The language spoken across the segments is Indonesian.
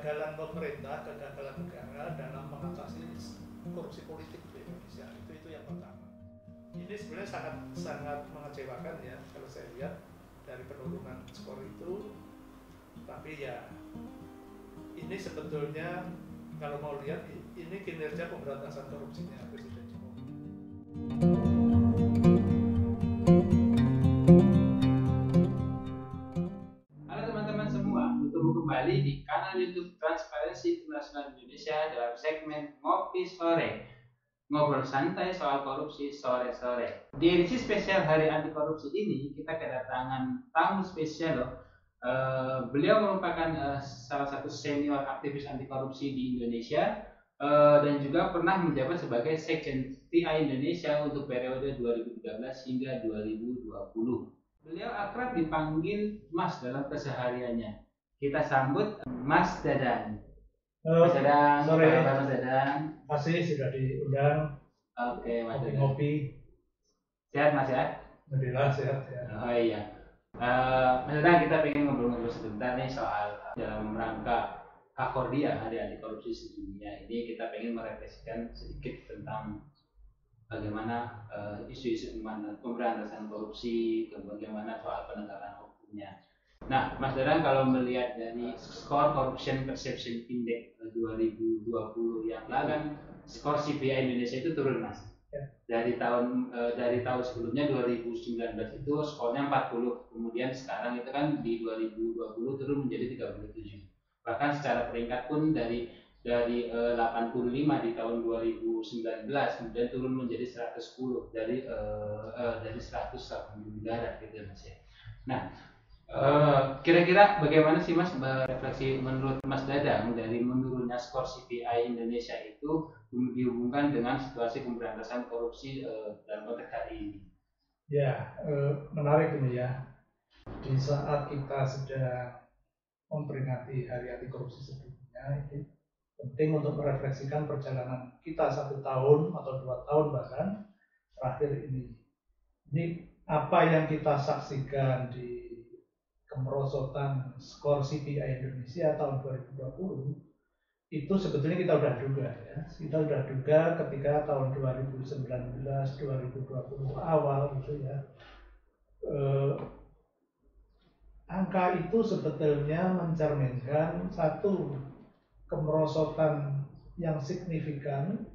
kegagalan pemerintah, kegagalan negara dalam mengatasi korupsi politik di Indonesia. Itu yang pertama. Ini sebenarnya sangat mengecewakan ya kalau saya lihat dari penurunan skor itu. Tapi ya ini sebetulnya kalau mau lihat ini kinerja pemberantasan korupsinya Presiden Jokowi. Halo teman-teman semua, bertemu kembali di kanal YouTube Transparency International Indonesia dalam segmen Ngopi Sore. Ngobrol santai soal korupsi sore-sore. Di edisi spesial Hari Anti Korupsi ini kita kedatangan tamu spesial loh. Beliau merupakan salah satu senior aktivis anti korupsi di Indonesia dan juga pernah menjabat sebagai Sekjen TI Indonesia untuk periode 2013 hingga 2020. Beliau akrab dipanggil Mas dalam kesehariannya. Kita sambut Mas Dadan. Mas Dadan, sore. apa kabar Mas Dadan? Masih sudah diundang. Oke, Mas Dadan. Ngopi. Sehat Mas ya? Alhamdulillah sehat ya. Oh iya. Mas Dadan, kita pengen ngobrol-ngobrol sebentar nih soal dalam rangka Akordia Hari Anti Korupsi Sedunia ini kita pengen merefleksikan sedikit tentang bagaimana isu-isu pemberantasan korupsi, bagaimana soal penegakan hukumnya. Nah, Mas Dadan kalau melihat dari skor Corruption Perception Index 2020 yang kan skor CPI Indonesia itu turun Mas. Ya. Dari tahun sebelumnya 2019 itu skornya 40, kemudian sekarang itu kan di 2020 turun menjadi 37. Bahkan secara peringkat pun dari 85 di tahun 2019 kemudian turun menjadi 110 dari 180 negara gitu ya Mas ya. Nah, kira-kira bagaimana sih Mas refleksi menurut Mas Dadang dari menurunnya skor CPI Indonesia itu dihubungkan dengan situasi pemberantasan korupsi dalam konteks hari ini? Ya, menarik ini ya. Di saat kita sedang memperingati Hari Anti Korupsi Sedunia, ini penting untuk merefleksikan perjalanan kita 1 tahun atau 2 tahun bahkan terakhir ini. Ini apa yang kita saksikan di kemerosotan skor CPI Indonesia tahun 2020 itu sebetulnya kita udah duga ya. Kita udah duga ketika tahun 2019, 2020 awal gitu ya. Angka itu sebetulnya mencerminkan satu kemerosotan yang signifikan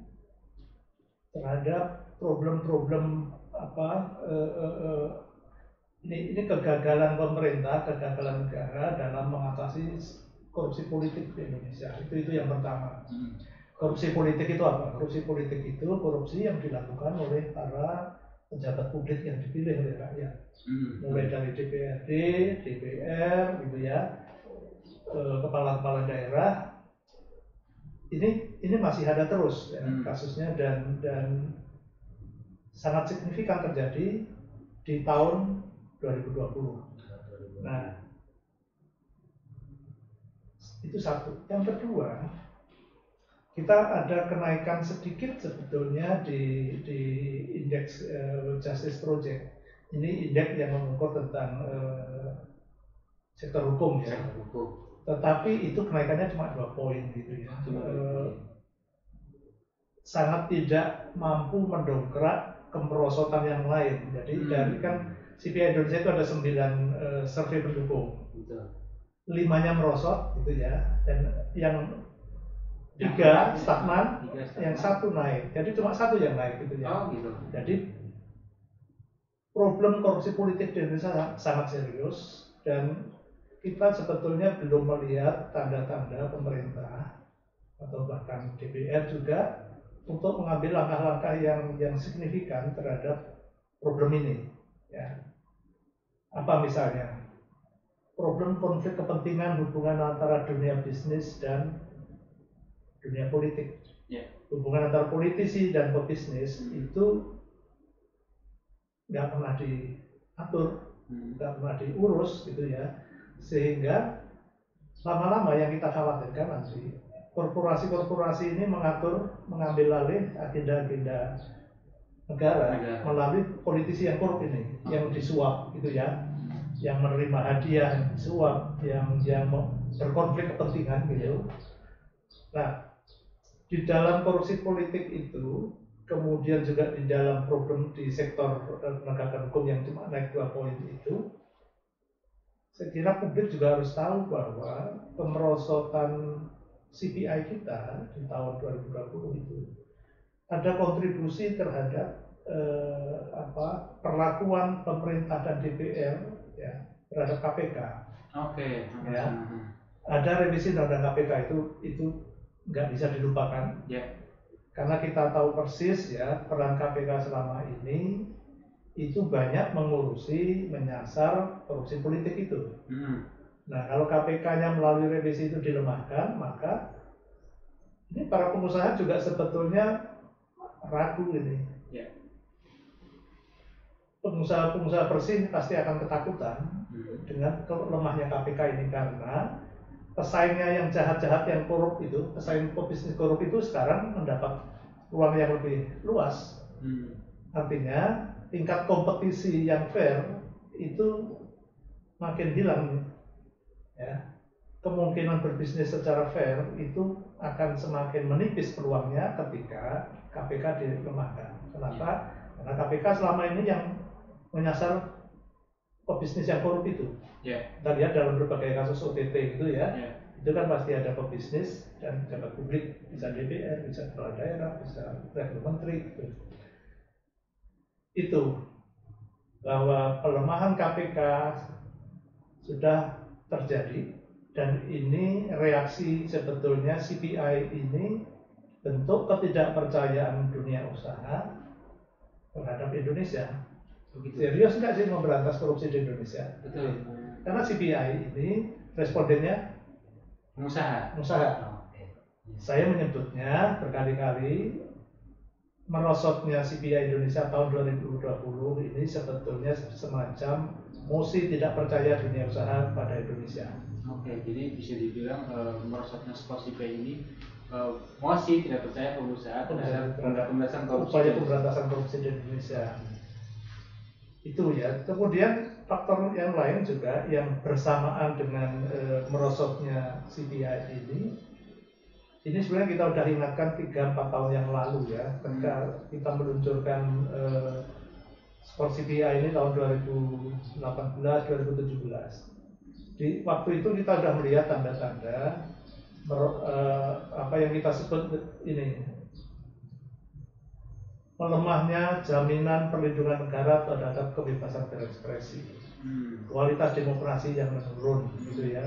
terhadap problem-problem ini kegagalan pemerintah, kegagalan negara dalam mengatasi korupsi politik di Indonesia. Itu yang pertama. Korupsi politik itu apa? Korupsi politik itu korupsi yang dilakukan oleh para pejabat publik yang dipilih oleh rakyat. Mulai dari DPRD, DPR, gitu ya, kepala-kepala daerah. Ini masih ada terus ya, kasusnya dan sangat signifikan terjadi di tahun 2020. Nah, itu satu. Yang kedua, kita ada kenaikan sedikit sebetulnya di indeks Justice Project. Ini indeks yang mengukur tentang sektor hukum ya. Tetapi itu kenaikannya cuma 2 poin gitu ya. Sangat tidak mampu mendongkrak kemerosotan yang lain. Jadi dari kan CPI Indonesia itu ada 9 survei pendukung. 5-nya merosot gitu ya, dan yang 3 stagnan, yang 1 naik. Jadi cuma 1 yang naik gitu ya. Jadi problem korupsi politik di Indonesia sangat serius dan kita sebetulnya belum melihat tanda-tanda pemerintah atau bahkan DPR juga untuk mengambil langkah-langkah yang signifikan terhadap problem ini. Ya. Apa misalnya? Problem konflik kepentingan hubungan antara dunia bisnis dan dunia politik. Hubungan antara politisi dan pebisnis itu nggak pernah diatur, nggak pernah diurus gitu ya, sehingga lama-lama yang kita khawatirkan nanti korporasi-korporasi ini mengambil alih agenda-agenda negara melalui politisi yang korup ini, yang disuap gitu ya. yang menerima hadiah, yang disuap, yang berkonflik kepentingan gitu. Nah, di dalam korupsi politik itu, kemudian juga di dalam problem di sektor penegakan hukum yang cuma naik 2 poin itu, saya kira publik juga harus tahu bahwa pemerosotan CPI kita di tahun 2020 itu ada kontribusi terhadap perlakuan pemerintah dan DPR ya terhadap KPK. Oke. Ya. Ada revisi undang-undang KPK itu nggak bisa dilupakan. Ya. Karena kita tahu persis ya peran KPK selama ini itu banyak mengurusi menyasar korupsi politik itu. Nah, kalau KPK-nya melalui revisi itu dilemahkan, maka ini para pengusaha juga sebetulnya ragu ini. Ya. Pengusaha-pengusaha bersih pasti akan ketakutan dengan lemahnya KPK ini karena pesaingnya yang jahat-jahat yang korup itu, pesaing pebisnis korup itu sekarang mendapat ruang yang lebih luas. Artinya tingkat kompetisi yang fair itu makin hilang. Ya. Kemungkinan berbisnis secara fair itu akan semakin menipis peluangnya ketika KPK dilemahkan. Kenapa? Karena KPK selama ini yang menyasar pebisnis yang korup itu. Kita lihat dalam berbagai kasus OTT gitu ya, itu kan pasti ada pebisnis dan pejabat publik, bisa DPR, bisa kepala daerah, bisa level menteri gitu. Itu bahwa pelemahan KPK sudah terjadi. Dan ini reaksi sebetulnya CPI ini bentuk ketidakpercayaan dunia usaha terhadap Indonesia. Serius nggak sih memberantas korupsi di Indonesia? Betul. Karena CPI ini respondennya pengusaha. Saya menyebutnya berkali-kali merosotnya CPI Indonesia tahun 2020 ini sebetulnya semacam mosi tidak percaya dunia usaha pada Indonesia. Oke, jadi bisa dibilang merosotnya skor CPI ini mosi tidak percaya pengusaha terhadap pemberantasan korupsi. Upaya pemberantasan korupsi di Indonesia. Itu ya. Kemudian faktor yang lain juga yang bersamaan dengan merosotnya CPI ini sebenarnya kita sudah ingatkan 3-4 tahun yang lalu ya, ketika kita meluncurkan skor CPI ini tahun 2018-2017. Di waktu itu kita sudah melihat tanda-tanda apa yang kita sebut ini melemahnya jaminan perlindungan negara terhadap kebebasan berekspresi, kualitas demokrasi yang menurun, gitu ya.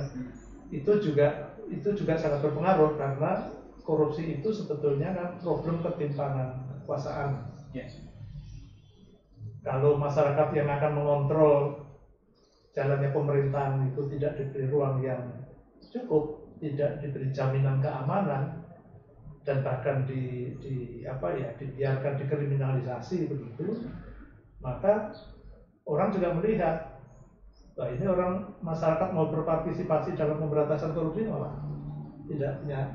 Itu juga sangat berpengaruh karena korupsi itu sebetulnya kan problem ketimpangan kekuasaan. Kalau masyarakat yang akan mengontrol jalannya pemerintahan itu tidak diberi ruang yang cukup, tidak diberi jaminan keamanan, dan bahkan dibiarkan dikriminalisasi begitu, maka orang juga melihat bahwa ini orang masyarakat mau berpartisipasi dalam pemberantasan korupsi malah tidak punya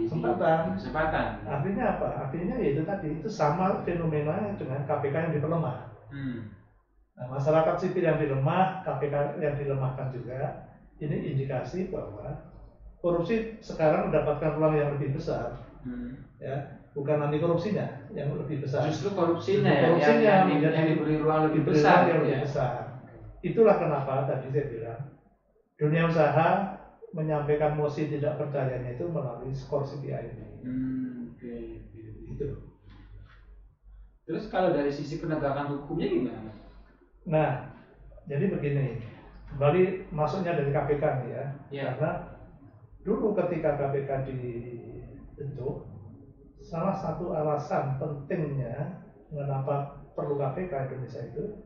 kesempatan. Artinya apa? Artinya ya itu tadi, itu sama fenomenanya dengan KPK yang diperlemah. Nah, masyarakat sipil yang dilemah, KPK yang dilemahkan juga, ini indikasi bahwa korupsi sekarang mendapatkan ruang yang lebih besar. Ya, bukan anti korupsinya yang lebih besar. Justru korupsinya yang diberi ruang lebih besar. Itulah kenapa tadi saya bilang dunia usaha menyampaikan mosi tidak percayanya itu melalui skor CPI ini. Itu. Terus kalau dari sisi penegakan hukumnya gimana? Nah, jadi begini, kembali masuknya dari KPK nih ya. Karena dulu ketika KPK dibentuk, salah satu alasan pentingnya mengapa perlu KPK Indonesia itu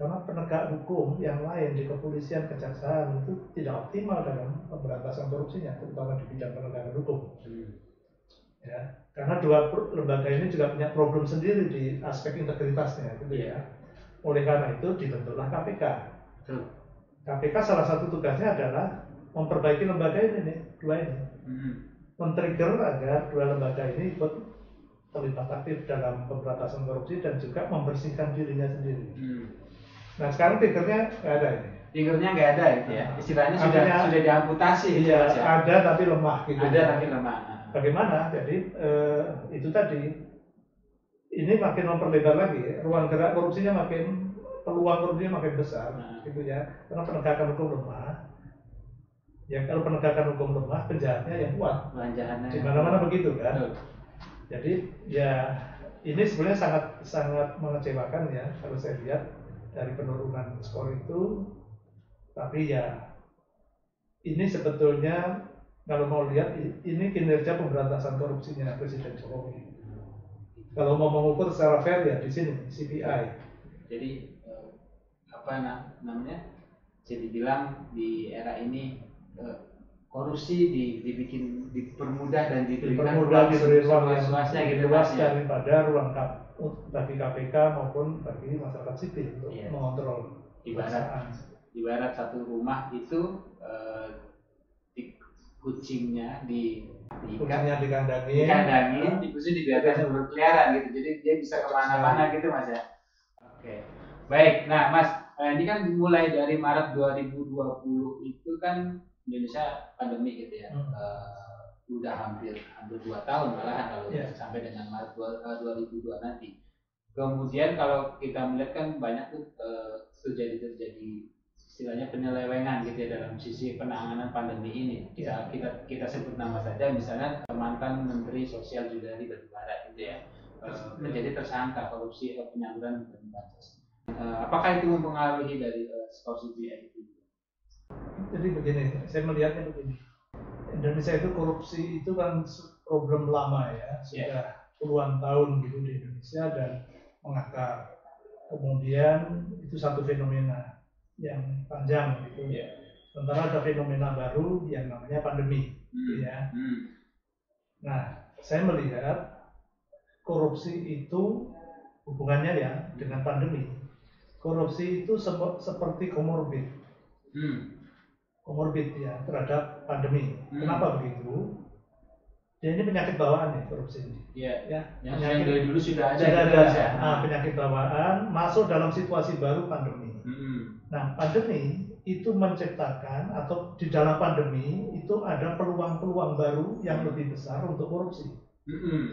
karena penegak hukum yang lain di kepolisian, kejaksaan itu tidak optimal dalam pemberantasan korupsinya, terutama di bidang penegakan hukum. Ya, karena dua lembaga ini juga punya problem sendiri di aspek integritasnya, gitu ya. Oleh karena itu dibentuklah KPK. KPK salah satu tugasnya adalah memperbaiki lembaga ini nih, dua ini. Men-trigger agar dua lembaga ini ikut terlibat aktif dalam pemberantasan korupsi dan juga membersihkan dirinya sendiri. Nah sekarang triggernya nggak ada ini. Fingernya nggak ada gitu ya. Istilahnya Artinya, sudah diamputasi gitu iya, Mas ya. ada tapi lemah gitu. Ada tapi lemah. Bagaimana? Jadi itu tadi, ini makin memperlebar lagi, ruang gerak korupsinya makin, peluang korupsinya makin besar, gitu ya. Karena penegakan hukum lemah. Ya kalau penegakan hukum lemah, penjahatnya yang kuat. Di mana-mana begitu kan. Betul. Jadi ya ini sebenarnya sangat mengecewakan ya kalau saya lihat dari penurunan skor itu. Tapi ya ini sebetulnya kalau mau lihat ini kinerja pemberantasan korupsinya Presiden Jokowi. Kalau mau mengukur secara fair ya di sini CPI. Jadi apa namanya? Jadi bilang di era ini korupsi dipermudah dan diberi ruang yang swasta gitu luas daripada ruang bagi KPK maupun bagi masyarakat sipil untuk mengontrol. Ibarat satu rumah itu kucingnya dikandangin, tikusnya dibiarkan berkeliaran gitu, jadi dia bisa kemana-mana gitu Mas ya. Oke. Baik, nah Mas, ini kan mulai dari Maret 2020 itu kan Indonesia pandemi gitu ya. Udah hampir 2 tahun malahan kalau sampai dengan Maret 2002 nanti. Kemudian kalau kita melihat kan banyak tuh terjadi istilahnya penyelewengan gitu ya dalam sisi penanganan pandemi ini. Kita sebut nama saja, misalnya mantan Menteri Sosial Juliari Batubara gitu ya, menjadi tersangka korupsi penyaluran bansos. Apakah itu mempengaruhi dari skor CPI itu? Jadi begini, saya melihatnya begini. Indonesia itu korupsi itu kan problem lama ya, sudah puluhan tahun gitu di Indonesia dan mengakar. Kemudian itu satu fenomena yang panjang gitu. Sementara ada fenomena baru yang namanya pandemi, ya. Nah, saya melihat korupsi itu hubungannya ya dengan pandemi. Korupsi itu seperti komorbid. Komorbid ya terhadap pandemi. Kenapa begitu? Ya ini penyakit bawaan ya korupsi ini. Ya, yang dari dulu sudah ada. Penyakit bawaan masuk dalam situasi baru pandemi. Nah, pandemi itu menciptakan atau di dalam pandemi itu ada peluang-peluang baru yang lebih besar untuk korupsi.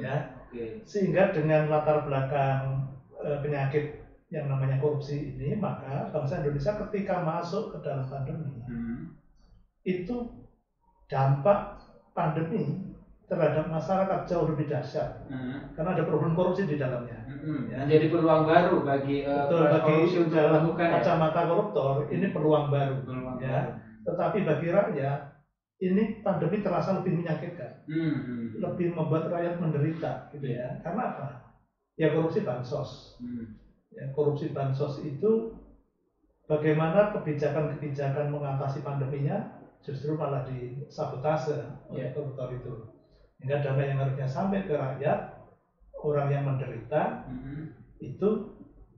Ya. Sehingga dengan latar belakang penyakit yang namanya korupsi ini, maka bangsa Indonesia ketika masuk ke dalam pandemi itu dampak pandemi terhadap masyarakat jauh lebih dahsyat karena ada problem korupsi di dalamnya. Jadi peluang baru bagi korupsi untuk melakukan kacamata koruptor ini peluang baru. Tetapi bagi rakyat ini pandemi terasa lebih menyakitkan, lebih membuat rakyat menderita, gitu ya. Karena apa? Ya korupsi bansos. Ya, korupsi bansos itu bagaimana kebijakan-kebijakan mengatasi pandeminya justru malah disabotase oleh koruptor itu. Sehingga dana yang harusnya sampai ke rakyat, orang yang menderita itu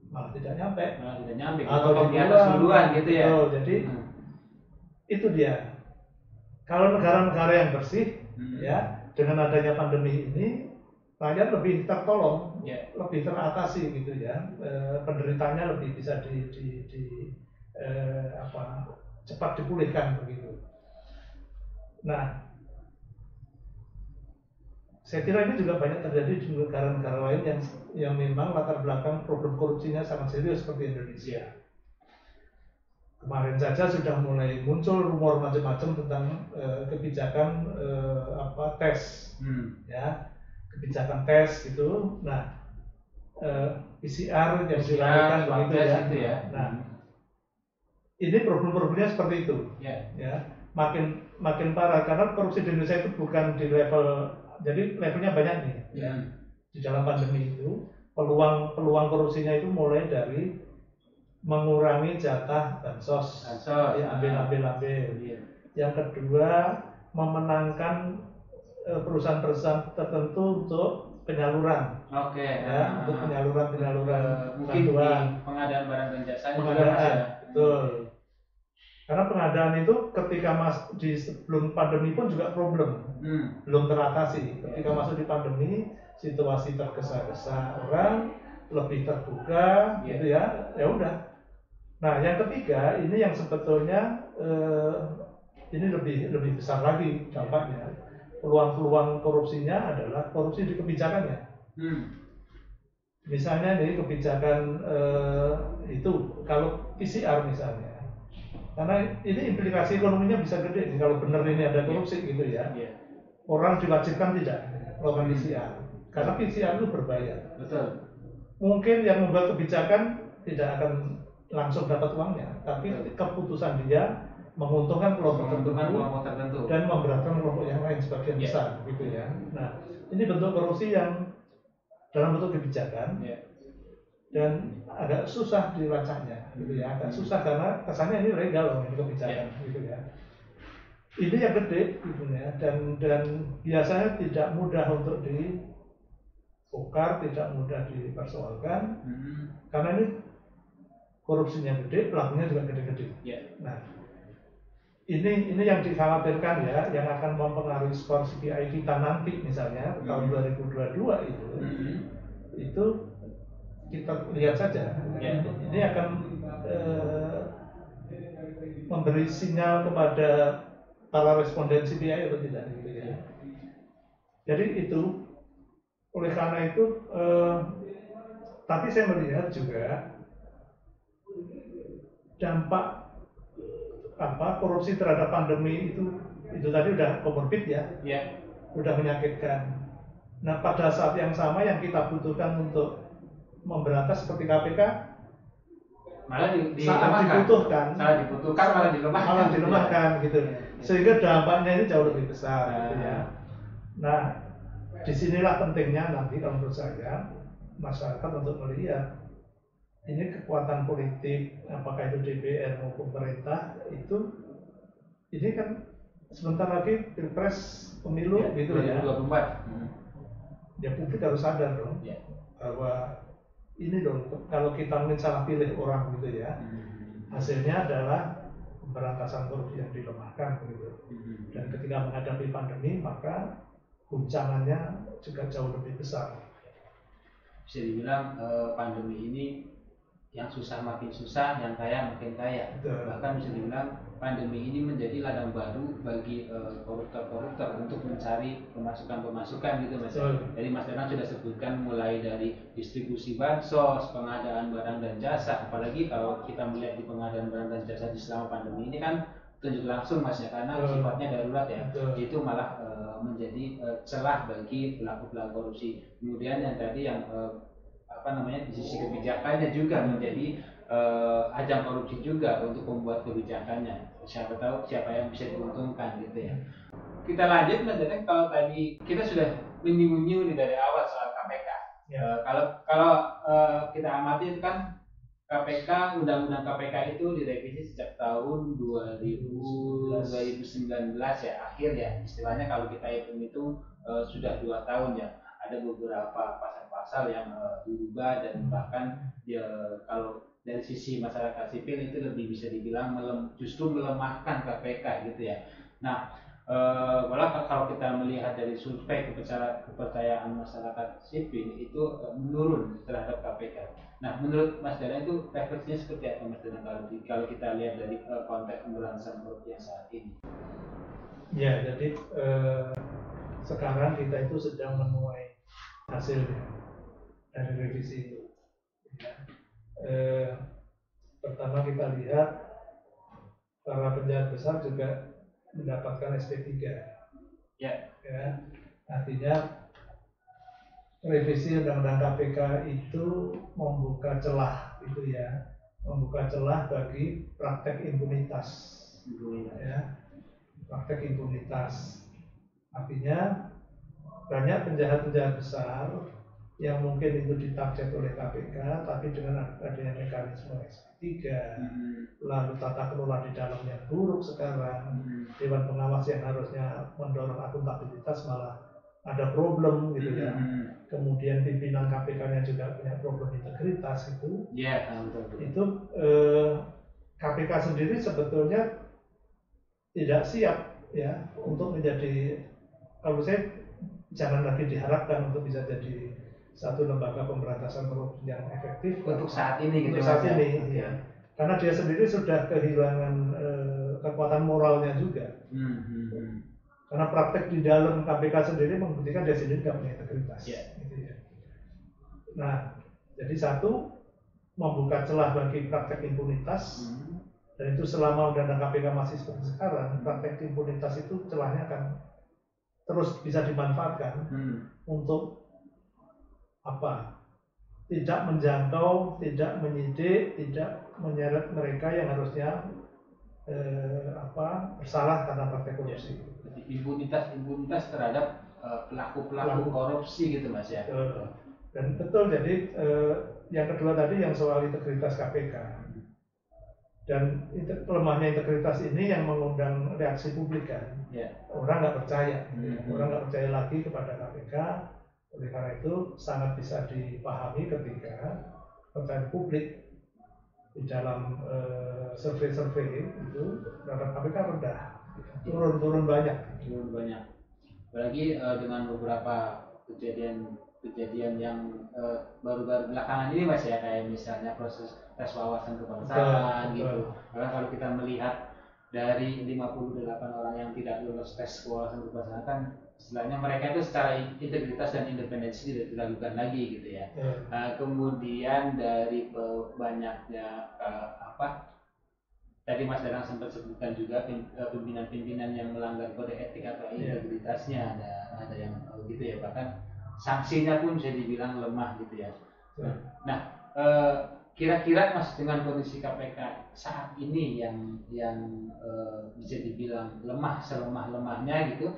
malah tidak nyampe. Atau di atas duluan gitu ya. Jadi itu dia. Kalau negara-negara yang bersih, ya dengan adanya pandemi ini, rakyat lebih tertolong, lebih teratasi gitu ya. Penderitanya lebih bisa cepat dipulihkan begitu. Nah, saya kira ini juga banyak terjadi di negara-negara lain yang memang latar belakang problem korupsinya sangat serius seperti Indonesia. Kemarin saja sudah mulai muncul rumor macam-macam tentang kebijakan tes, ya kebijakan tes gitu. Nah, PCR yang dilakukan begitu ya. Nah, ini problem-problemnya seperti itu. Ya, makin parah karena korupsi di Indonesia itu bukan di level, jadi levelnya banyak nih. Ya. Di dalam pandemi itu peluang korupsinya itu mulai dari mengurangi jatah bansos, ambil. Yang kedua, memenangkan perusahaan-perusahaan tertentu untuk penyaluran. Untuk penyaluran bantuan, pengadaan barang dan jasa. Betul. Karena pengadaan itu ketika di sebelum pandemi pun juga problem, belum teratasi. Ketika masuk di pandemi, situasi tergesa-gesa, orang lebih terbuka, gitu ya. Ya udah, Nah, yang ketiga ini yang sebetulnya ini lebih besar lagi dampaknya. Peluang-peluang korupsinya adalah korupsi di kebijakannya. Misalnya nih kebijakan itu kalau PCR misalnya, karena ini implikasi ekonominya bisa gede nih kalau benar ini ada korupsi gitu ya. Orang diwajibkan tidak melakukan PCR karena PCR itu berbayar. Betul. Mungkin yang membuat kebijakan tidak akan langsung dapat uangnya, tapi keputusan dia menguntungkan kelompok tertentu dan memberatkan kelompok yang lain sebagian besar, gitu ya. Nah, ini bentuk korupsi yang dalam bentuk kebijakan dan agak susah dilacaknya, gitu ya. Agak susah karena kesannya ini legal loh, ini kebijakan, gitu ya. Ini yang gede, gitu ya, dan biasanya tidak mudah untuk dibongkar, tidak mudah dipersoalkan, karena ini korupsinya gede, pelakunya juga gede-gede. Nah, ini yang dikhawatirkan ya, yang akan mempengaruhi skor CPI kita nanti misalnya tahun 2022 itu kita lihat saja. Ini akan memberi sinyal kepada para responden CPI atau tidak, gitu ya. Jadi itu, oleh karena itu, tapi saya melihat juga dampak korupsi terhadap pandemi itu tadi udah komorbid ya, udah menyakitkan. Nah, pada saat yang sama yang kita butuhkan untuk memberantas seperti KPK malah saat dibutuhkan malah dilemahkan gitu. Sehingga dampaknya ini jauh lebih besar gitu ya. Nah, disinilah pentingnya nanti kalau menurut saya masyarakat untuk melihat ini kekuatan politik, apakah itu DPR maupun pemerintah itu, ini kan sebentar lagi pilpres pemilu gitu ya. 2024. Ya publik harus sadar dong bahwa ini dong, kalau kita mungkin salah pilih orang gitu ya, hasilnya adalah pemberantasan korupsi yang dilemahkan gitu. Dan ketika menghadapi pandemi maka guncangannya juga jauh lebih besar. Bisa dibilang pandemi ini yang susah makin susah, yang kaya makin kaya. Bahkan bisa dibilang pandemi ini menjadi ladang baru bagi koruptor-koruptor untuk mencari pemasukan gitu Mas. Jadi Mas Danang sudah sebutkan mulai dari distribusi bansos, pengadaan barang dan jasa. Apalagi kalau kita melihat di pengadaan barang dan jasa di selama pandemi ini kan tunjuk langsung Mas ya, karena sifatnya darurat ya. Itu malah menjadi celah bagi pelaku-pelaku korupsi. Kemudian yang tadi yang di sisi kebijakannya juga menjadi ajang korupsi juga untuk membuat kebijakannya. Siapa tahu siapa yang bisa diuntungkan gitu ya. Kita lanjut Mas Danang, kalau tadi kita sudah menyinggung dari awal soal KPK. Kalau kita amati itu kan KPK, undang-undang KPK itu direvisi sejak tahun 2019 ya, akhir ya. Istilahnya kalau kita hitung itu sudah 2 tahun ya. Ada beberapa pasal-pasal yang diubah dan bahkan kalau dari sisi masyarakat sipil itu lebih bisa dibilang justru melemahkan KPK gitu ya. Nah, malah kalau kita melihat dari survei kepercayaan masyarakat sipil itu menurun terhadap KPK. Nah, menurut Mas Danang itu refleksinya seperti apa Mas Danang kalau kita lihat dari konteks pemberantasan korupsi yang saat ini? Ya, jadi sekarang kita itu sedang menuai hasilnya dari revisi itu. Pertama kita lihat para penjahat besar juga mendapatkan SP3. Ya, artinya revisi undang-undang KPK itu membuka celah gitu ya, membuka celah bagi praktek impunitas. Ya, praktek impunitas. Artinya banyak penjahat-penjahat besar yang mungkin itu ditarget oleh KPK, tapi dengan adanya mekanisme SP3, lalu tata kelola di dalam yang buruk sekarang, Dewan Pengawas yang harusnya mendorong akuntabilitas malah ada problem gitu ya. Kemudian pimpinan KPK-nya juga punya problem integritas itu. Itu KPK sendiri sebetulnya tidak siap ya untuk menjadi, kalau saya jangan lagi diharapkan untuk bisa jadi satu lembaga pemberantasan korupsi yang efektif untuk saat ini gitu ya. karena dia sendiri sudah kehilangan kekuatan moralnya juga. Karena praktek di dalam KPK sendiri membuktikan dia sendiri tidak punya integritas. Gitu ya. Nah, jadi satu, membuka celah bagi praktek impunitas, dan itu selama undang-undang KPK masih seperti sekarang, praktek impunitas itu celahnya akan terus bisa dimanfaatkan untuk apa? Tidak menjangkau, tidak menyidik, tidak menyeret mereka yang harusnya bersalah karena praktek korupsi. Jadi impunitas terhadap pelaku korupsi gitu Mas ya. Dan betul, jadi yang kedua tadi yang soal integritas KPK. Dan lemahnya integritas ini yang mengundang reaksi publik kan. Orang nggak percaya, orang nggak percaya lagi kepada KPK. Oleh karena itu sangat bisa dipahami ketika percayaan publik di dalam survei-survei itu terhadap KPK rendah, turun banyak. Apalagi dengan beberapa kejadian yang baru-baru belakangan ini Mas ya, kayak misalnya proses tes wawasan kebangsaan gitu. Karena kalau kita melihat dari 58 orang yang tidak lulus tes wawasan kebangsaan kan istilahnya mereka itu secara integritas dan independensi tidak dilakukan lagi gitu ya. Kemudian dari banyaknya tadi Mas Danang sempat sebutkan juga pimpinan-pimpinan yang melanggar kode etik atau integritasnya ada yang gitu ya, bahkan sanksinya pun bisa dibilang lemah gitu ya. Nah, kira-kira Mas dengan kondisi KPK saat ini yang bisa dibilang lemah selemah-lemahnya gitu,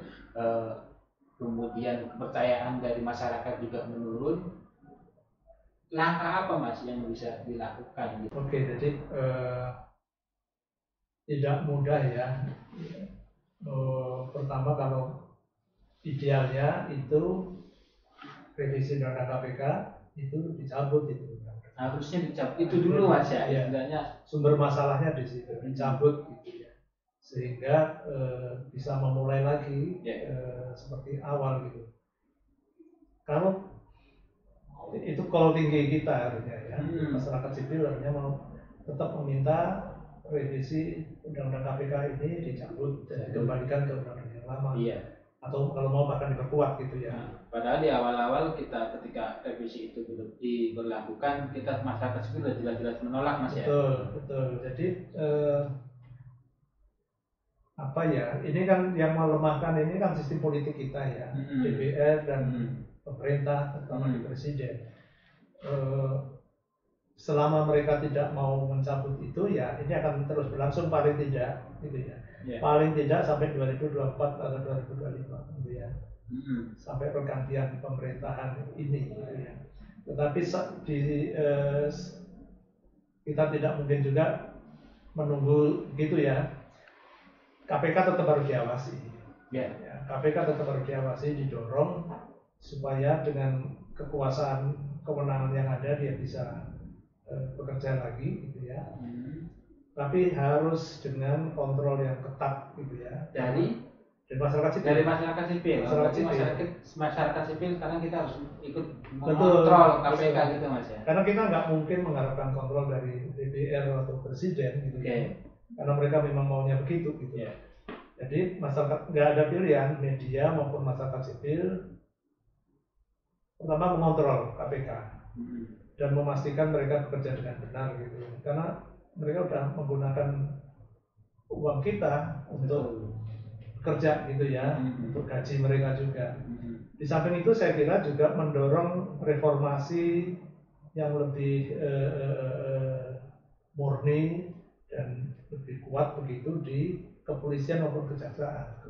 kemudian kepercayaan dari masyarakat juga menurun, langkah apa Mas yang bisa dilakukan? Gitu? Oke, jadi tidak mudah ya. Pertama, kalau idealnya itu revisi undang-undang KPK itu dicabut itu. Harusnya dicabut itu dulu Mas ya. Sumber masalahnya di situ, dicabut gitu ya. Sehingga bisa memulai lagi seperti awal gitu. Kalau tinggi kita harusnya ya, masyarakat sipil harusnya mau tetap meminta revisi undang-undang KPK ini dicabut dan dikembalikan ke undang-undang yang lama. Atau kalau mau bahkan diperkuat gitu ya. Padahal di awal-awal kita ketika revisi itu belum diberlakukan, kita masyarakat sipil sudah jelas-jelas menolak Mas ya. Betul. Jadi ini kan yang melemahkan ini kan sistem politik kita ya, DPR dan pemerintah, terutama di presiden. Selama mereka tidak mau mencabut itu ya ini akan terus berlangsung paling tidak gitu ya. Paling tidak sampai 2024 atau 2025 gitu ya. Sampai pergantian pemerintahan ini gitu ya. Tetapi kita tidak mungkin juga menunggu gitu ya. KPK tetap harus diawasi. KPK tetap harus diawasi, didorong supaya dengan kekuasaan kewenangan yang ada dia bisa bekerja lagi gitu ya. Tapi harus dengan kontrol yang ketat gitu ya. Dari masyarakat sipil. Dari masyarakat sipil. Masyarakat sipil sekarang kita harus ikut mengontrol KPK gitu Mas ya. Karena kita nggak mungkin mengharapkan kontrol dari DPR atau presiden gitu ya. Karena mereka memang maunya begitu gitu. Jadi masyarakat nggak ada pilihan, media maupun masyarakat sipil pertama mengontrol KPK dan memastikan mereka bekerja dengan benar gitu. Karena mereka sudah menggunakan uang kita untuk kerja gitu ya, untuk gaji mereka juga. Di samping itu saya kira juga mendorong reformasi yang lebih murni dan lebih kuat begitu di kepolisian maupun kejaksaan.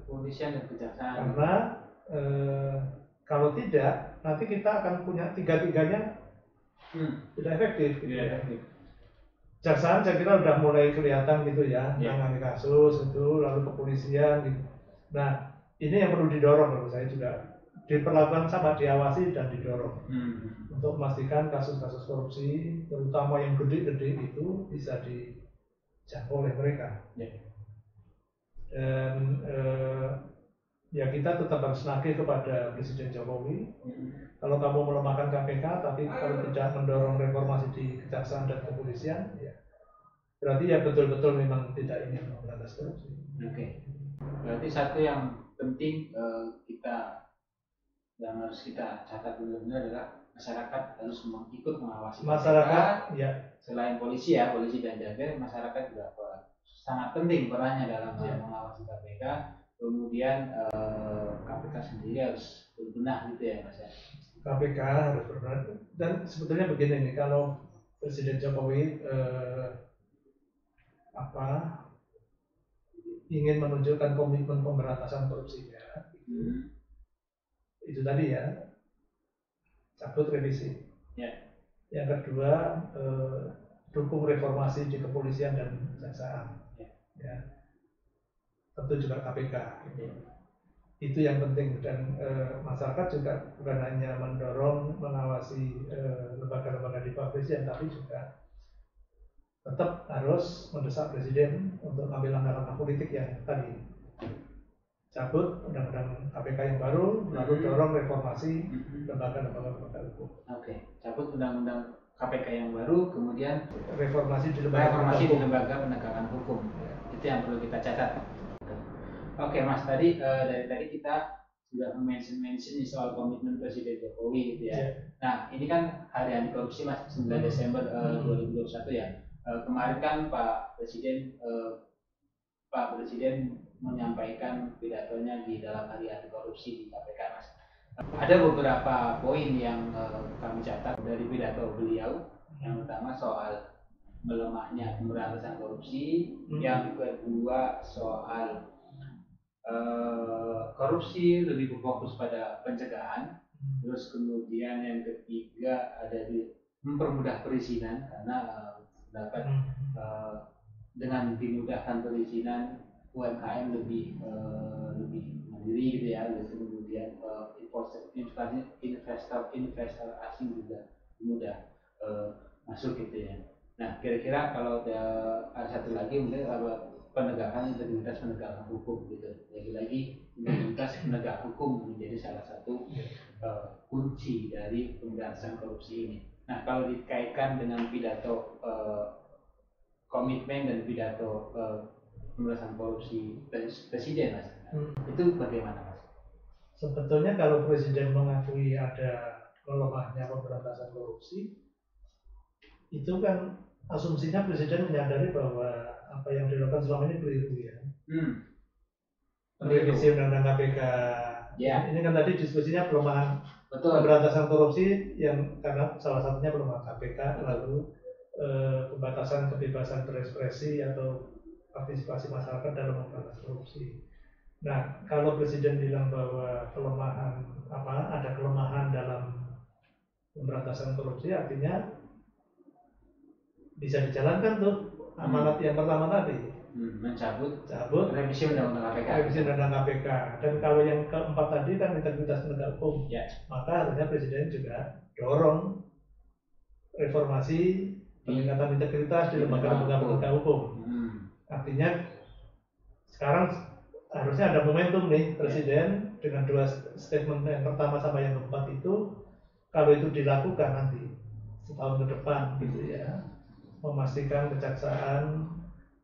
Karena kalau tidak nanti kita akan punya tiga-tiganya tidak efektif gitu ya. Kejaksaan saya kira udah mulai kelihatan gitu ya, menangani kasus itu, lalu kepolisian gitu. Nah, ini yang perlu didorong menurut saya juga, diperlakukan sama, diawasi dan didorong untuk memastikan kasus-kasus korupsi, terutama yang gede-gede itu bisa dijangkau oleh mereka. Dan ya kita tetap harus nagih kepada Presiden Jokowi. Kalau kamu melemahkan KPK, tapi kalau tidak mendorong reformasi di kejaksaan dan kepolisian, ya berarti ya betul-betul memang tidak ingin memberantas korupsi. Oke. Berarti satu yang penting kita yang harus kita catat benar-benar adalah masyarakat harus ikut mengawasi Masyarakat, ya. Selain polisi ya, polisi dan jaga, masyarakat juga sangat penting perannya dalam mengawasi KPK. Kemudian KPK sendiri harus berbenah gitu ya Mas ya. KPK harus berbenah, dan sebetulnya begini nih, kalau Presiden Jokowi ingin menunjukkan komitmen pemberantasan korupsinya, itu tadi ya, cabut revisi. Yang kedua, dukung reformasi di kepolisian dan kejaksaan. Ya. Tentu juga KPK. Itu yang penting, dan masyarakat juga bukan hanya mendorong mengawasi lembaga-lembaga di bawah presiden, tapi juga tetap harus mendesak presiden untuk mengambil langkah-langkah politik yang tadi, cabut undang-undang KPK yang baru, lalu dorong reformasi lembaga-lembaga hukum. Oke, cabut undang-undang KPK yang baru, kemudian reformasi di lembaga penegakan hukum. Itu yang perlu kita catat. Oke Mas, dari tadi kita sudah mention soal komitmen Presiden Jokowi gitu ya. Nah, ini kan hari anti korupsi Mas, 9 Desember 2021 ya. Kemarin kan Pak Presiden menyampaikan pidatonya di dalam hari anti korupsi di KPK Mas. Ada beberapa poin yang kami catat dari pidato beliau. Yang pertama soal melemahnya pemberantasan korupsi, yang kedua soal korupsi lebih berfokus pada pencegahan, terus kemudian yang ketiga ada di mempermudah perizinan karena dapat dengan dimudahkan perizinan UMKM lebih mandiri gitu ya, kemudian investor asing juga mudah masuk gitu ya. Nah, kira-kira kalau ada satu lagi mungkin kalau penegakan integritas penegakan hukum gitu, lagi-lagi integritas penegak hukum menjadi salah satu kunci dari pemberantasan korupsi ini. Nah, kalau dikaitkan dengan pidato komitmen dan pidato pemberantasan korupsi presiden Mas, itu bagaimana Mas? Sebetulnya kalau presiden mengakui ada melemahnya pemberantasan korupsi, itu kan asumsinya presiden menyadari bahwa apa yang dilakukan selama ini keliru ya. Revisi undang-undang KPK. Ini kan tadi diskusinya pelemahan pemberantasan korupsi yang karena salah satunya pelemahan KPK, lalu pembatasan kebebasan berekspresi atau partisipasi masyarakat dalam memberantas korupsi. Nah, kalau presiden bilang bahwa ada kelemahan dalam pemberantasan korupsi, artinya bisa dijalankan tuh amanat yang pertama tadi, mencabut revisi undang-undang KPK. Dan kalau yang keempat tadi kan integritas penegak hukum, maka harusnya presiden juga dorong reformasi peningkatan integritas di lembaga-lembaga penegak hukum. Artinya sekarang harusnya ada momentum nih presiden dengan dua statement yang pertama sama yang keempat itu, kalau itu dilakukan nanti setahun ke depan gitu ya, memastikan kejaksaan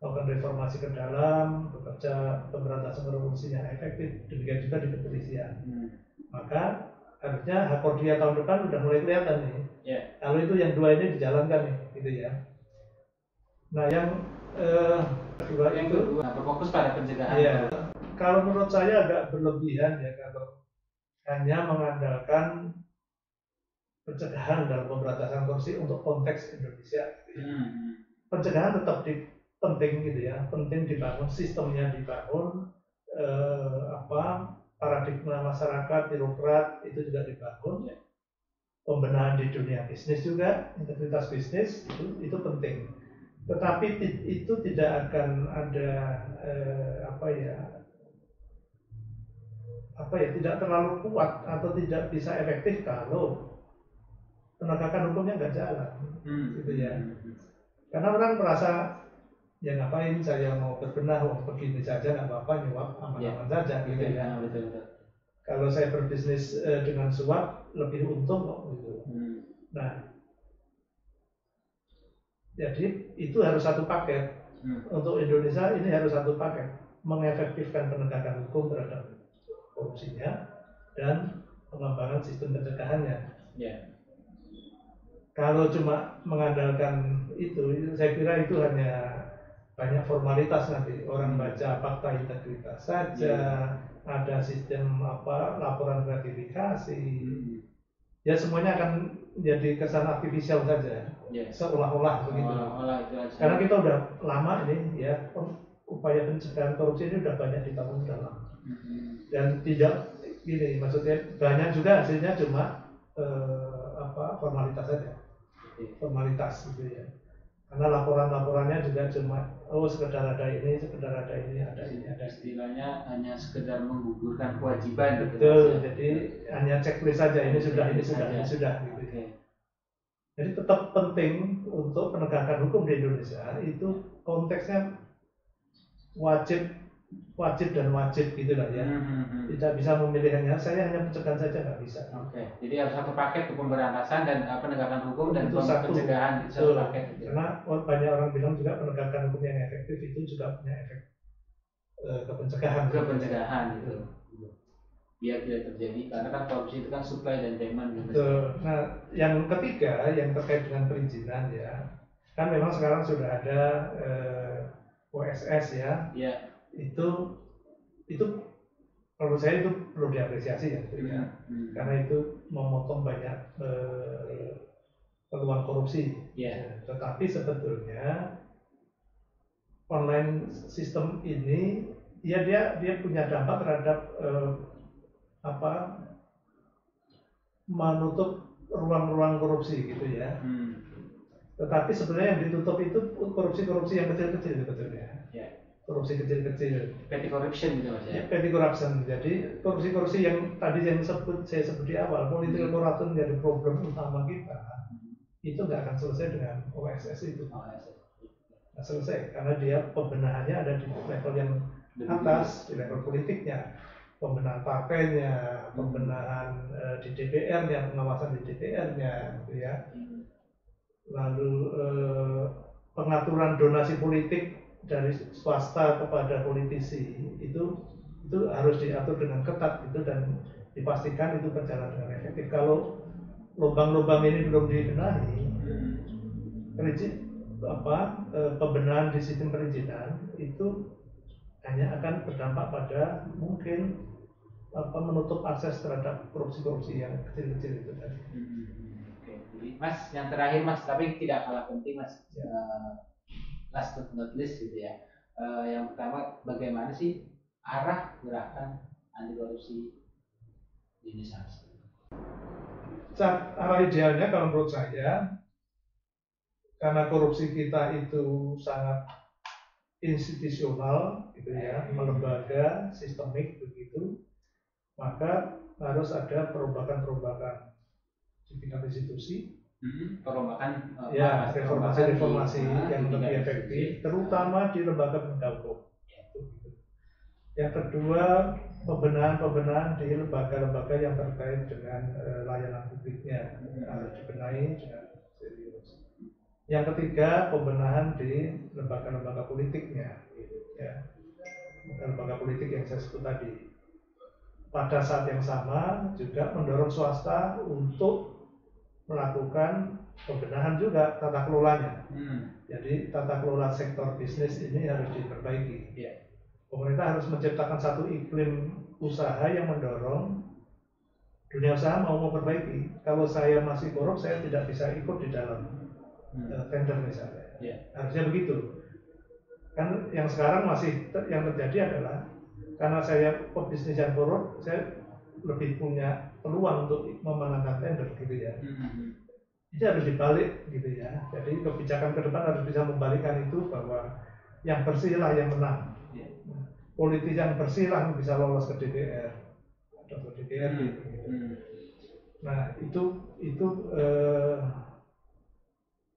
melakukan reformasi ke dalam, bekerja pemberantasan korupsinya efektif, demikian juga di kepolisian. Maka harusnya Hakordia tahun depan udah mulai kelihatan nih. Kalau itu yang dua ini dijalankan nih, gitu ya. Nah yang kedua itu berfokus pada pencegahan. Kalau menurut saya agak berlebihan ya kalau hanya mengandalkan pencegahan dalam pemberantasan korupsi untuk konteks Indonesia. Pencegahan tetap penting gitu ya, penting dibangun, sistemnya dibangun, paradigma masyarakat, birokrat itu juga dibangun. Pembenahan di dunia bisnis juga, integritas bisnis itu penting. Tetapi itu tidak akan ada tidak terlalu kuat atau tidak bisa efektif kalau penegakan hukumnya nggak jalan, gitu ya. Karena orang merasa ya ngapain saya mau berbenah, begini saja nggak apa-apa, nyuap aman-aman saja, gitu ya. Kalau saya berbisnis dengan suap lebih untung kok, gitu. Nah, Jadi itu harus satu paket. Untuk Indonesia ini harus satu paket, mengefektifkan penegakan hukum terhadap korupsinya dan pengembangan sistem pencegahannya. Kalau cuma mengandalkan itu, saya kira itu hanya banyak formalitas nanti. Orang baca fakta integritas saja, ada sistem laporan gratifikasi. Ya semuanya akan jadi kesan artifisial saja, seolah-olah begitu. Karena kita udah lama ini ya, upaya pencegahan korupsi ini udah banyak dibangun dalam. Dan tidak gini, maksudnya banyak juga hasilnya cuma formalitas saja, formalitas gitu ya. Karena laporan-laporannya juga cuma sekedar ada ini, ada ini. Istilahnya hanya sekedar menggugurkan kewajiban. Betul, jadi hanya checklist saja, ini sudah gitu. Jadi tetap penting untuk penegakan hukum di Indonesia itu konteksnya wajib dan wajib gitulah ya. Tidak bisa memilih saya hanya pencegahan saja nggak bisa. Jadi harus satu paket untuk pemberantasan dan penegakan hukum dan pencegahan itu satu paket. Karena banyak orang bilang juga penegakan hukum yang efektif itu juga punya efek kepencegahan gitu. Biar tidak terjadi, karena kan korupsi itu kan supply dan demand gitu. Nah, yang ketiga yang terkait dengan perizinan ya, kan memang sekarang sudah ada OSS ya. Itu menurut saya itu perlu diapresiasi ya, karena itu memotong banyak peluang korupsi. Tetapi sebetulnya online sistem ini ya dia punya dampak terhadap menutup ruang-ruang korupsi gitu ya. Tetapi sebenarnya yang ditutup itu korupsi yang kecil-kecil sebetulnya. Korupsi kecil-kecil. Petty corruption gitu Mas ya. Petty corruption. Jadi korupsi yang tadi saya sebut di awal, political corruption menjadi problem utama kita. Itu nggak akan selesai dengan OSS itu. Nggak selesai karena dia pembenahannya ada di level yang atas, di level politiknya, pembenahan partainya, pembenahan di DPR-nya, pengawasan di DPR-nya, gitu ya. Lalu pengaturan donasi politik dari swasta kepada politisi itu harus diatur dengan ketat gitu dan dipastikan itu berjalan dengan efektif. Kalau lubang-lubang ini belum dibenahi, pembenahan di sistem perizinan itu hanya akan berdampak pada mungkin menutup akses terhadap korupsi yang kecil-kecil itu tadi. Jadi Mas, yang terakhir Mas, tapi tidak kalah penting Mas, last but not least gitu ya. Yang pertama, bagaimana sih arah gerakan anti korupsi di Indonesia? Arah idealnya kalau menurut saya, karena korupsi kita itu sangat institusional gitu ya, melembaga, sistemik begitu, maka harus ada perombakan di tingkat institusi, reformasi yang lebih efektif, terutama di lembaga penegak hukum. Yang kedua, pembenahan di lembaga-lembaga yang terkait dengan layanan publiknya harus dibenahi dengan serius. Yang ketiga, pembenahan di lembaga-lembaga politiknya, ya, lembaga politik yang saya sebut tadi. Pada saat yang sama juga mendorong swasta untuk melakukan pembenahan juga tata kelolanya. Jadi tata kelola sektor bisnis ini harus diperbaiki. Pemerintah harus menciptakan satu iklim usaha yang mendorong dunia usaha mau memperbaiki. Kalau saya masih korup, saya tidak bisa ikut di dalam tender misalnya. Harusnya begitu. Kan yang sekarang masih yang terjadi adalah karena saya pebisnis yang korup, saya lebih punya peluang untuk memenangkan tender gitu ya. Ini harus dibalik gitu ya. Jadi kebijakan ke depan harus bisa membalikkan itu bahwa yang bersihlah yang menang. Politik yang bersih lah bisa lolos ke DPR atau ke DPRD gitu. Nah itu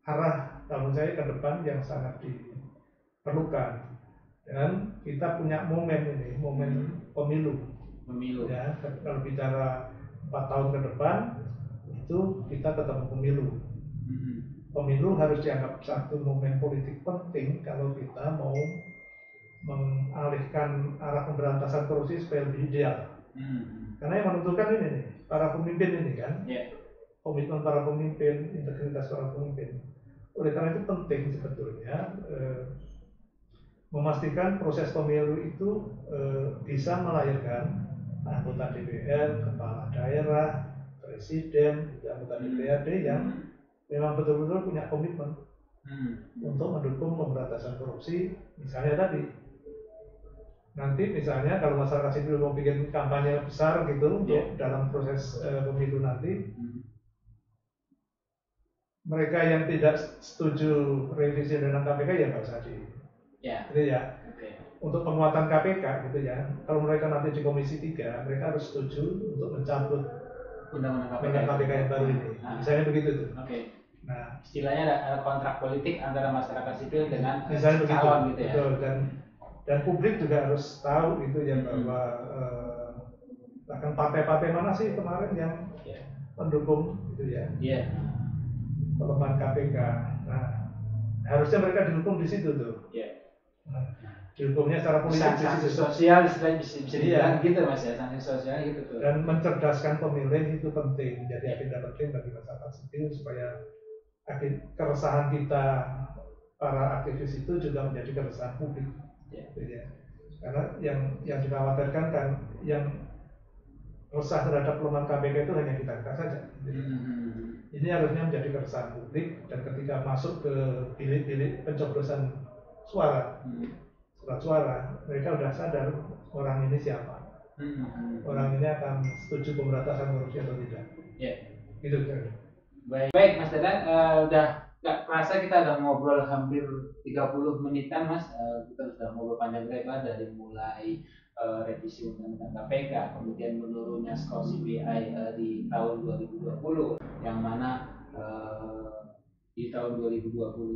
arah kalau saya ke depan yang sangat diperlukan. Dan kita punya momen ini, momen pemilu. Ya, kalau bicara 4 tahun ke depan itu kita ketemu pemilu. pemilu harus dianggap satu momen politik penting kalau kita mau mengalihkan arah pemberantasan korupsi supaya lebih ideal. Karena yang menentukan ini nih, para pemimpin ini kan, komitmen para pemimpin, integritas para pemimpin. Oleh karena itu penting sebetulnya memastikan proses pemilu itu bisa melahirkan anggota DPR, kepala daerah, presiden, anggota DPRD yang memang betul-betul punya komitmen untuk mendukung pemberantasan korupsi. Misalnya tadi, nanti misalnya kalau masyarakat sipil mau bikin kampanye besar gitu untuk dalam proses pemilu nanti, mereka yang tidak setuju revisi undang-undang KPK ya nggak usah di, gitu ya. Untuk penguatan KPK gitu ya, kalau mereka nanti di Komisi 3, mereka harus setuju untuk mencabut undang-undang KPK yang baru ini. Misalnya begitu tuh. Nah, istilahnya ada kontrak politik antara masyarakat sipil dengan misalnya calon begitu, gitu ya. betul. Dan publik juga harus tahu gitu ya bahwa bahkan partai-partai mana sih kemarin yang mendukung gitu ya. Pelemahan KPK. Nah, harusnya mereka didukung di situ tuh. Nah, didukungnya secara politik di situ. Sosial bisa dibilang gitu Mas ya, sanksi sosial gitu tuh. Dan mencerdaskan pemilih itu penting, jadi agenda penting bagi masyarakat sipil supaya keresahan kita para aktivis itu juga menjadi keresahan publik. Gitu ya. Karena yang dikhawatirkan kan yang resah terhadap pelemahan KPK itu hanya kita saja. Ini harusnya menjadi keresahan publik, dan ketika masuk ke bilik-bilik pencoblosan surat suara, mereka sudah sadar orang ini siapa, orang ini akan setuju pemberantasan korupsi atau tidak. Gitu kan. Baik Mas Dadan, udah nggak kerasa kita udah ngobrol hampir 30 menitan Mas. Kita sudah ngobrol panjang lebar dari mulai revisi undang-undang KPK, kemudian menurunnya skor CPI di tahun 2020, yang mana di tahun 2020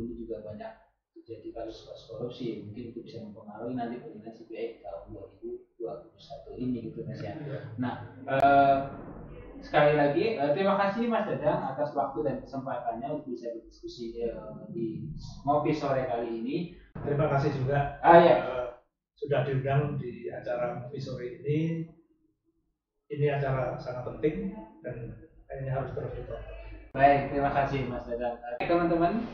ini juga banyak terjadi kasus korupsi. Mungkin itu bisa mempengaruhi nanti penilaian CPI di tahun 2021 ini gitu Mas ya. Nah, sekali lagi terima kasih Mas Dadang atas waktu dan kesempatannya untuk bisa berdiskusi di Ngopi Sore kali ini. Terima kasih juga sudah diundang di acara Ngopi Sore ini. Ini acara sangat penting dan kayaknya harus terus ditonton. Baik, terima kasih Mas Dadang. Teman-teman,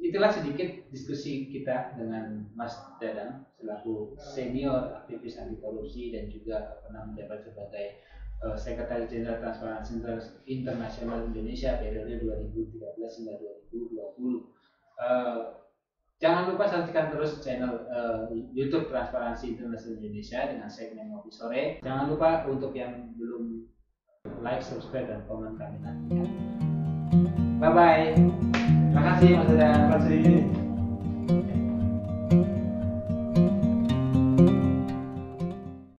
itulah sedikit diskusi kita dengan Mas Dadang selaku senior aktivis anti korupsi dan juga pernah menjabat sebagai Sekretaris Jenderal Transparansi Internasional Indonesia periode 2013 hingga 2020. Jangan lupa saksikan terus channel YouTube Transparansi Internasional Indonesia dengan segmen Ngopi Sore. Jangan lupa untuk yang belum like, subscribe, dan komen kami nantikan. Bye bye. Terima kasih Mas Dadang. Terima kasih.